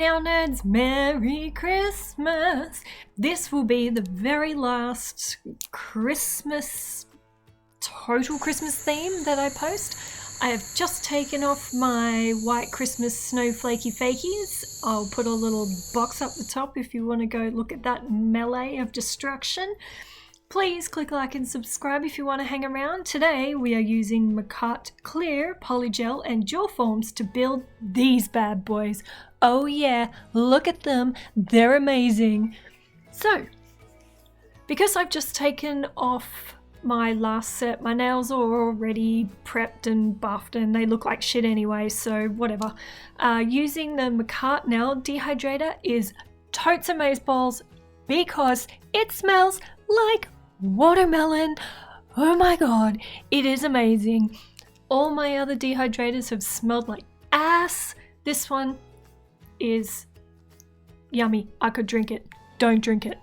nail nerds, Merry Christmas! This will be the very last total Christmas theme that I post. I have just taken off my white Christmas snowflakey fakies. I'll put a little box up the top if you want to go look at that melee of destruction. Please click like and subscribe if you want to hang around. Today we are using Makartt clear polygel and gel forms to build these bad boys. Oh yeah, look at them, they're amazing. So, because I've just taken off my last set, my nails are already prepped and buffed and they look like shit anyway, so whatever. Using the Makartt nail dehydrator is totes amazeballs because it smells like watermelon. Oh my god, it is amazing. All my other dehydrators have smelled like ass. This one is yummy. I could drink it. Don't drink it.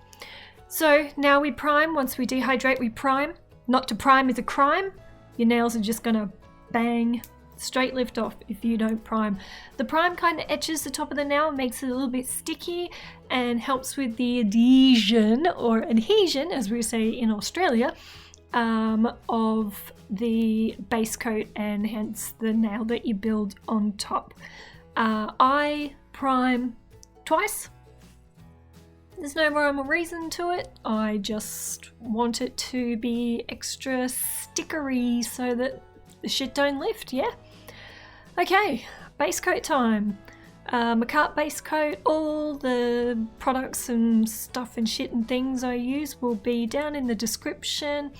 So now we prime. Once we dehydrate, we prime. Not to prime is a crime. Your nails are just gonna bang straight lift off if you don't prime. The prime kind of etches the top of the nail, makes it a little bit sticky and helps with the adhesion, or adhesion as we say in Australia, of the base coat and hence the nail that you build on top. I prime twice. There's no rhyme or reason to it. I just want it to be extra stickery so that the shit don't lift, yeah? Okay, base coat time. Makartt base coat, all the products and stuff and shit and things I use will be down in the description.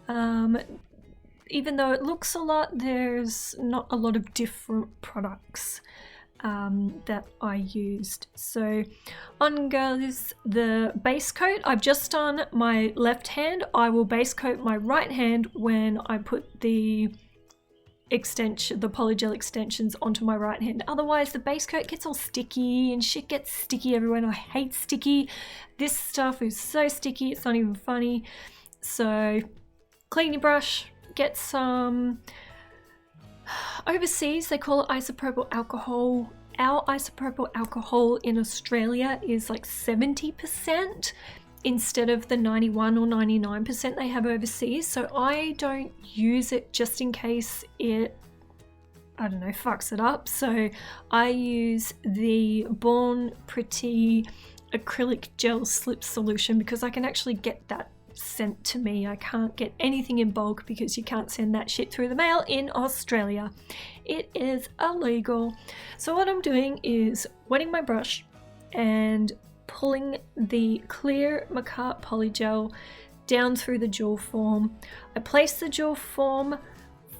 Even though it looks a lot, there's not a lot of different products that I used. So on goes the base coat. I've just done my left hand. I will base coat my right hand when I put the polygel extensions onto my right hand. Otherwise the base coat gets all sticky and shit gets sticky everywhere and I hate sticky. This stuff is so sticky it's not even funny. So clean your brush, get some, overseas they call it isopropyl alcohol. Our isopropyl alcohol in Australia is like 70% instead of the 91 or 99% they have overseas. So I don't use it just in case it, I don't know, fucks it up. So I use the Born Pretty acrylic gel slip solution because I can actually get that sent to me. I can't get anything in bulk because you can't send that shit through the mail in Australia. It is illegal. So what I'm doing is wetting my brush and pulling the clear Makartt polygel down through the jewel form. I place the jewel form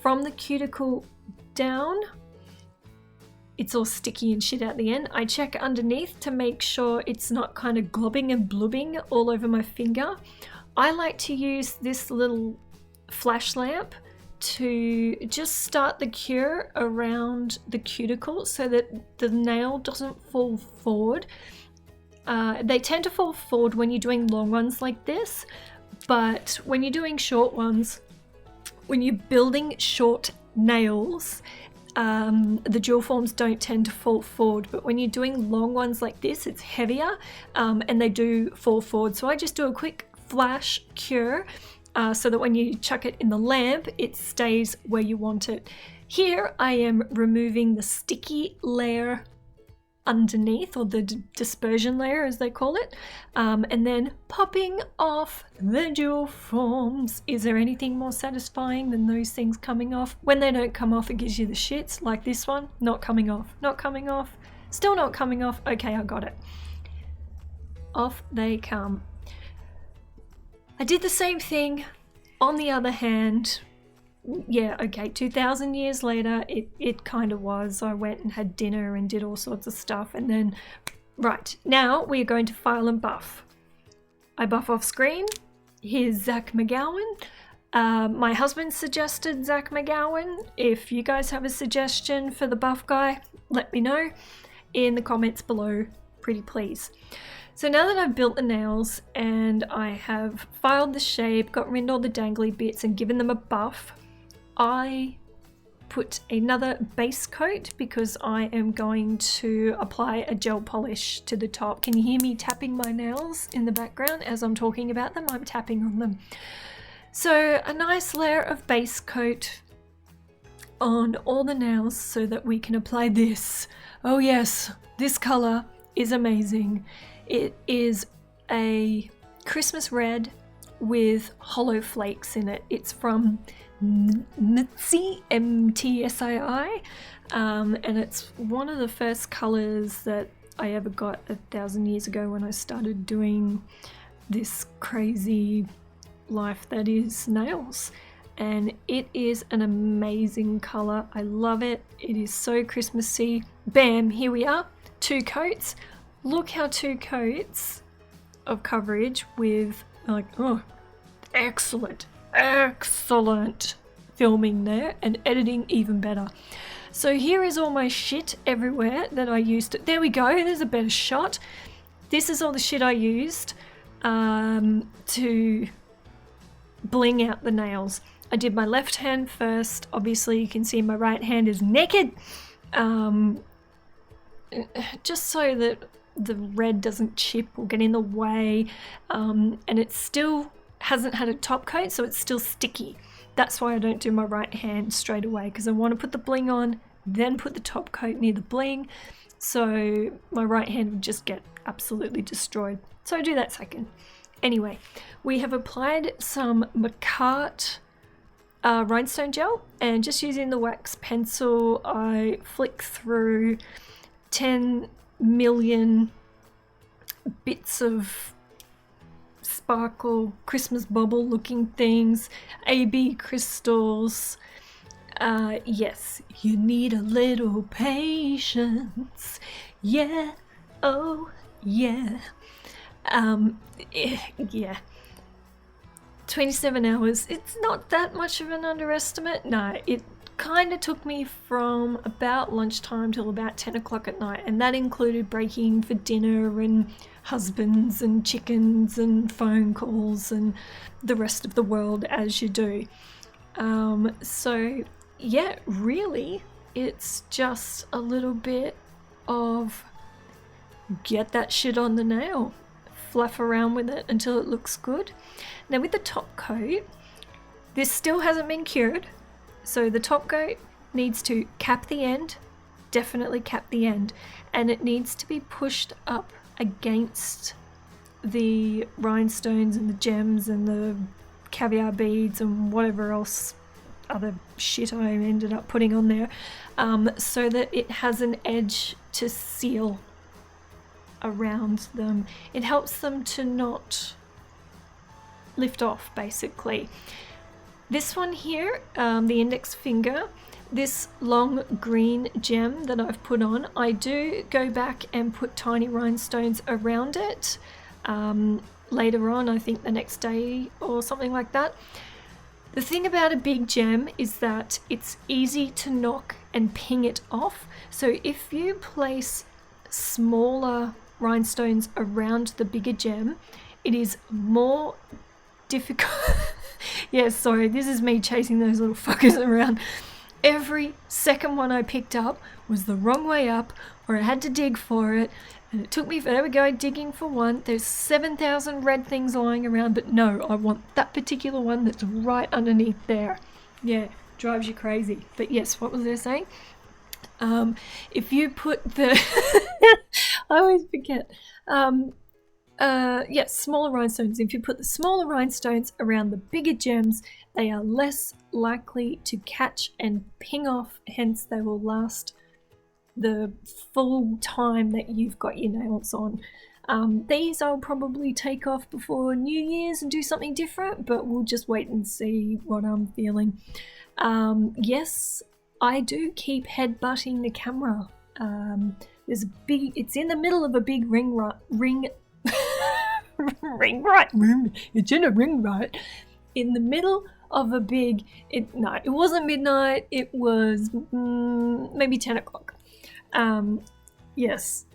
from the cuticle down. It's all sticky and shit at the end. I check underneath to make sure it's not kind of globbing and blubbing all over my finger. I like to use this little flash lamp to just start the cure around the cuticle so that the nail doesn't fall forward. They tend to fall forward when you're doing long ones like this, but when you're doing short ones, when you're building short nails, the jewel forms don't tend to fall forward, but when you're doing long ones like this, it's heavier and they do fall forward. So I just do a quick flash cure so that when you chuck it in the lamp, it stays where you want it. Here I am removing the sticky layer underneath, or the dispersion layer as they call it, and then popping off the jewel forms. Is there anything more satisfying than those things coming off? When they don't come off, it gives you the shits, like this one. Not coming off, not coming off, still not coming off. Okay, I got it. Off they come. I did the same thing on the other hand. Yeah, okay, 2,000 years later, it kind of was. I went and had dinner and did all sorts of stuff, and then, right, now we're going to file and buff. I buff off screen. Here's Zach McGowan. My husband suggested Zach McGowan. If you guys have a suggestion for the buff guy, let me know in the comments below, pretty please. So now that I've built the nails and I have filed the shape, got rid of all the dangly bits and given them a buff, I put another base coat because I am going to apply a gel polish to the top. Can you hear me tapping my nails in the background as I'm talking about them? I'm tapping on them. So a nice layer of base coat on all the nails so that we can apply this. Oh yes, this color is amazing. It is a Christmas red with hollow flakes in it. It's from MSTII, MTSII, and it's one of the first colors that I ever got 1,000 years ago when I started doing this crazy life that is nails. And it is an amazing color. I love it. It is so Christmassy. Bam, here we are, 2 coats. Look how 2 coats of coverage with like, oh, excellent filming there, and editing even better. So here is all my shit everywhere that I used. There we go, there's a better shot. This is all the shit I used to bling out the nails. I did my left hand first. Obviously you can see my right hand is naked, just so that the red doesn't chip or get in the way, and it still hasn't had a top coat, so it's still sticky. That's why I don't do my right hand straight away, because I want to put the bling on, then put the top coat near the bling, so my right hand would just get absolutely destroyed. So I do that second. Anyway, we have applied some Makartt rhinestone gel, and just using the wax pencil I flick through 10 million bits of sparkle Christmas bubble looking things, AB crystals. Yes, you need a little patience. Yeah, oh yeah. Yeah. 27 hours, it's not that much of an underestimate. No, it kind of took me from about lunchtime till about 10 o'clock at night, and that included breaking for dinner and husbands and chickens and phone calls and the rest of the world, as you do. So yeah, really, it's just a little bit of get that shit on the nail, fluff around with it until it looks good. Now with the top coat, this still hasn't been cured, so the top coat needs to cap the end, definitely cap the end, and it needs to be pushed up against the rhinestones and the gems and the caviar beads and whatever else other shit I ended up putting on there, so that it has an edge to seal around them. It helps them to not lift off, basically. This one here, the index finger, this long green gem that I've put on, I do go back and put tiny rhinestones around it later on, I think the next day or something like that. The thing about a big gem is that it's easy to knock and ping it off. So if you place smaller rhinestones around the bigger gem, it is more difficult. Yeah, sorry, this is me chasing those little fuckers around. Every second one I picked up was the wrong way up, or I had to dig for it, and it took me, there we go, digging for one. There's 7,000 red things lying around, but no, I want that particular one that's right underneath there. Yeah, drives you crazy. But yes, what was I saying? If you put the I always forget. Yes, smaller rhinestones. If you put the smaller rhinestones around the bigger gems, they are less likely to catch and ping off, hence they will last the full time that you've got your nails on. These I'll probably take off before New Year's and do something different, but we'll just wait and see what I'm feeling. Yes, I do keep headbutting the camera. There's a big, it's in the middle of a big ring right. It's in a ring right in the middle of a big, it wasn't midnight, it was maybe 10 o'clock. Yes,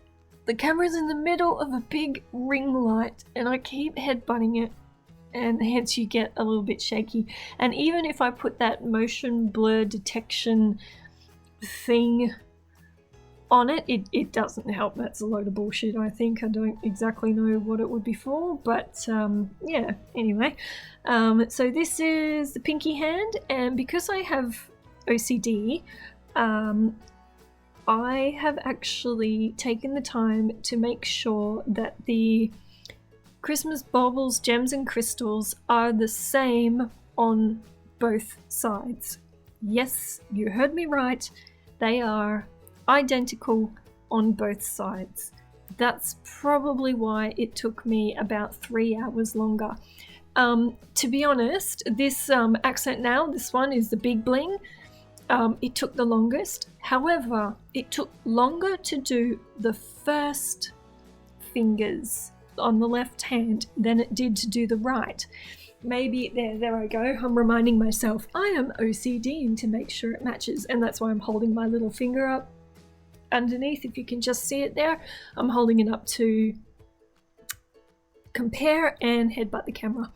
the camera's in the middle of a big ring light and I keep headbutting it and hence you get a little bit shaky. And even if I put that motion blur detection thing on it, it doesn't help. That's a load of bullshit, I think. I don't exactly know what it would be for, but yeah, anyway. So this is the pinky hand, and because I have OCD, I have actually taken the time to make sure that the Christmas baubles, gems and crystals are the same on both sides. Yes, you heard me right. They are identical on both sides. That's probably why it took me about 3 hours longer. To be honest, this accent nail, this one is the big bling. It took the longest. However, it took longer to do the first fingers on the left hand than it did to do the right. Maybe, there I go, I'm reminding myself I am OCDing to make sure it matches, and that's why I'm holding my little finger up underneath. If you can just see it there, I'm holding it up to compare and headbutt the camera.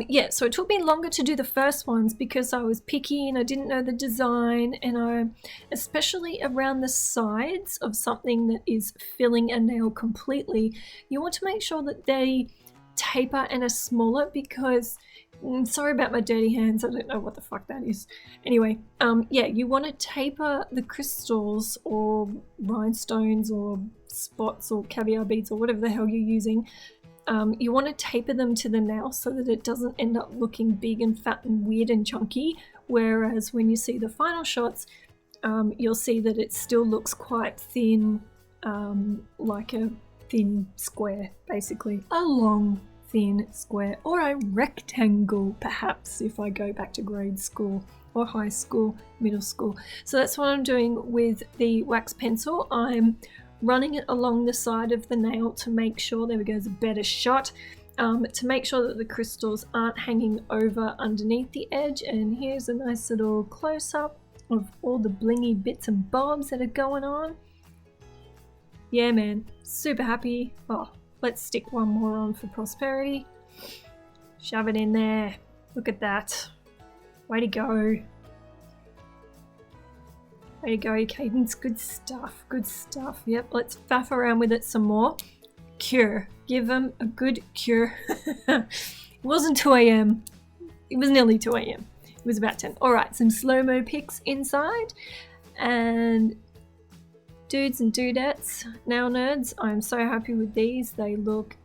Yeah, so it took me longer to do the first ones because I was picky and I didn't know the design, and especially around the sides of something that is filling a nail completely, you want to make sure that they taper and are smaller because, sorry about my dirty hands, I don't know what the fuck that is. Anyway, yeah, you want to taper the crystals or rhinestones or spots or caviar beads or whatever the hell you're using. You want to taper them to the nail so that it doesn't end up looking big and fat and weird and chunky, whereas when you see the final shots, you'll see that it still looks quite thin, like a thin square, basically. A long thin square, or a rectangle perhaps, if I go back to grade school or high school, middle school. So that's what I'm doing with the wax pencil. I'm running it along the side of the nail to make sure, there we go, there's a better shot, to make sure that the crystals aren't hanging over underneath the edge. And here's a nice little close-up of all the blingy bits and bobs that are going on. Yeah man, super happy. Oh, let's stick one more on for prosperity. Shove it in there. Look at that. Way to go. Way to go, Cadence. Good stuff. Good stuff. Yep, let's faff around with it some more. Cure. Give them a good cure. It wasn't 2 a.m. It was nearly 2 a.m. It was about 10. Alright, some slow-mo pics inside. And dudes and dudettes, nail nerds, I'm so happy with these. They look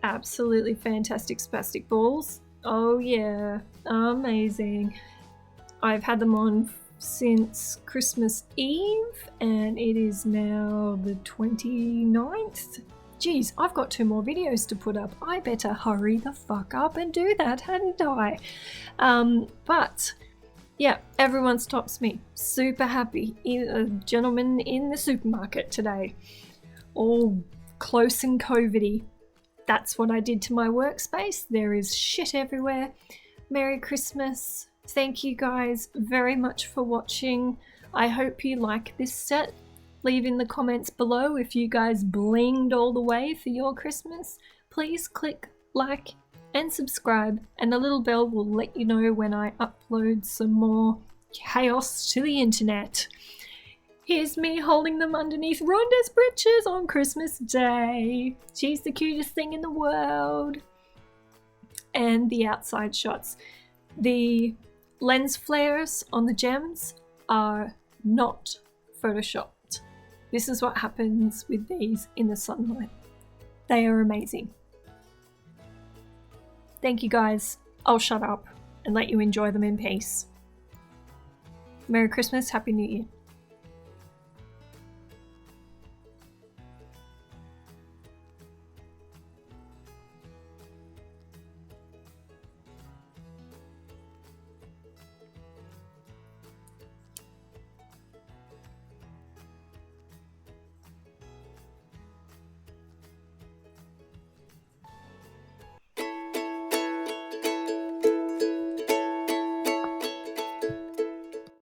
absolutely fantastic. Spastic balls. Oh yeah, amazing. I've had them on since Christmas Eve and it is now the 29th. Geez, I've got 2 more videos to put up. I better hurry the fuck up and do that, hadn't I? But yeah, everyone stops me. Super happy. A gentleman in the supermarket today, all close and COVID-y. That's what I did to my workspace. There is shit everywhere. Merry Christmas. Thank you guys very much for watching. I hope you like this set. Leave in the comments below if you guys blinged all the way for your Christmas. Please click like and subscribe, and the little bell will let you know when I upload some more chaos to the internet. Here's me holding them underneath Rhonda's britches on Christmas Day. She's the cutest thing in the world. And the outside shots. The lens flares on the gems are not photoshopped. This is what happens with these in the sunlight. They are amazing. Thank you guys. I'll shut up and let you enjoy them in peace. Merry Christmas, Happy New Year.